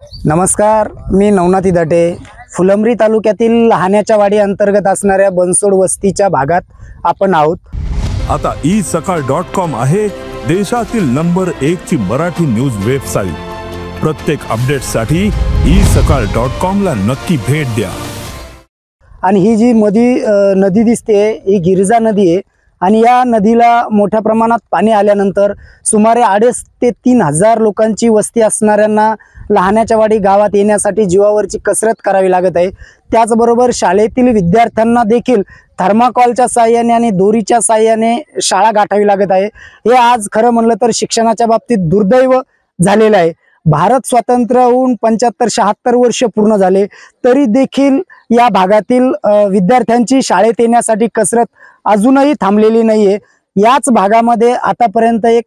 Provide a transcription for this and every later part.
नमस्कार, मी नवनाथी दाटे. फुलंब्री तालुक्यातील लहाण्याच्या वाडी अंतर्गत असणाऱ्या बनसोड वस्तीच्या भागात आपण आहोत. आता isakal.com आहे देशातील नंबर 1 ची मराठी न्यूज वेबसाईट. प्रत्येक अपडेटसाठी isakal.com ला नक्की भेट द्या. आणि ही जी नदी दिसते ही गिरजा नदी आहे आणि या नदीला मोठ्या प्रमाणात पाणी आल्यानंतर सुमारे 2.5 ते 3 हजार लोकांची वस्ती असणाऱ्यांना लहाण्याच्या वाडी गावात येण्यासाठी जीवावरची कसरत करावी लागत आहे. त्याचबरोबर शाळेतील विद्यार्थ्यांना देखील थर्माकॉलच्या साहाय्याने आणि दोरीच्या साहाय्याने शाळा गाठावी लागत आहे. हे आज खरं म्हणलं तर शिक्षणाच्या बाबतीत दुर्दैव झालेलं आहे. भारत स्वतंत्र होऊन 75-76 वर्ष पूर्ण झाले तरी देखील या भागातील विद्यार्थ्यांची शाळेत येण्यासाठी कसरत अजूनही थांबलेली नाहीये. याच भागामध्ये आतापर्यंत एक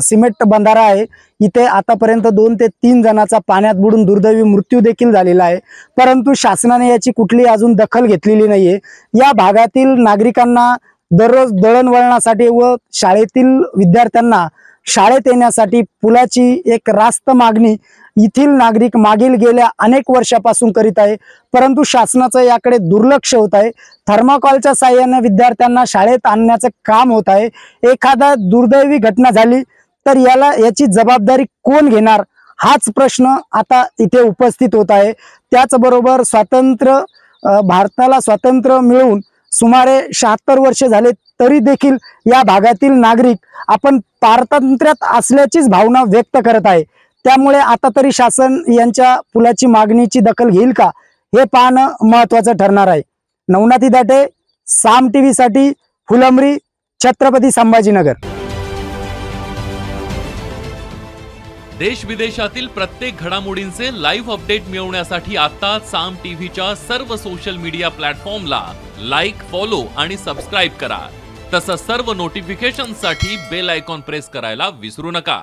सिमेंट बंधारा आहे. इथे आतापर्यंत 2 ते 3 जणांचा पाण्यात बुडून दुर्दैवी मृत्यू देखील झालेला आहे, परंतु शासनाने याची कुठली अजून दखल घेतलेली नाहीये. या भागातील नागरिकांना दररोज दळणवळणासाठी व शाळेतील विद्यार्थ्यांना शाळेत येण्यासाठी पुलाची एक रास्त मागणी येथील नागरिक मागील गेल्या अनेक वर्षापासून करीत आहे, परंतु शासनाचं याकडे दुर्लक्ष होत आहे. थर्माकॉलच्या साहाय्याने विद्यार्थ्यांना शाळेत आणण्याचं काम होत आहे. एखादा दुर्दैवी घटना झाली तर याची जबाबदारी कोण घेणार हाच प्रश्न आता इथे उपस्थित होत आहे. त्याचबरोबर भारताला स्वातंत्र्य मिळून सुमारे 76 वर्ष झाले तरी देखील या भागातील नागरिक आपण पारतंत्र्यात असल्याचीच भावना व्यक्त करत आहे. त्यामुळे आता तरी शासन यांच्या पुलाची मागणीची दखल घेईल का हे पाहणं महत्त्वाचं ठरणार आहे. नवनाथी दाटे, साम टीव्ही साठी, फुलंब्री, छत्रपती संभाजीनगर. देश विदेशातील प्रत्येक घडामोडींचे लाईव्ह अपडेट मिळवण्यासाठी आता साम टीव्हीच्या सर्व सोशल मीडिया प्लॅटफॉर्मला लाईक, फॉलो आणि सबस्क्राईब करा. तसंच सर्व नोटिफिकेशनसाठी बेल आयकॉन प्रेस करायला विसरू नका.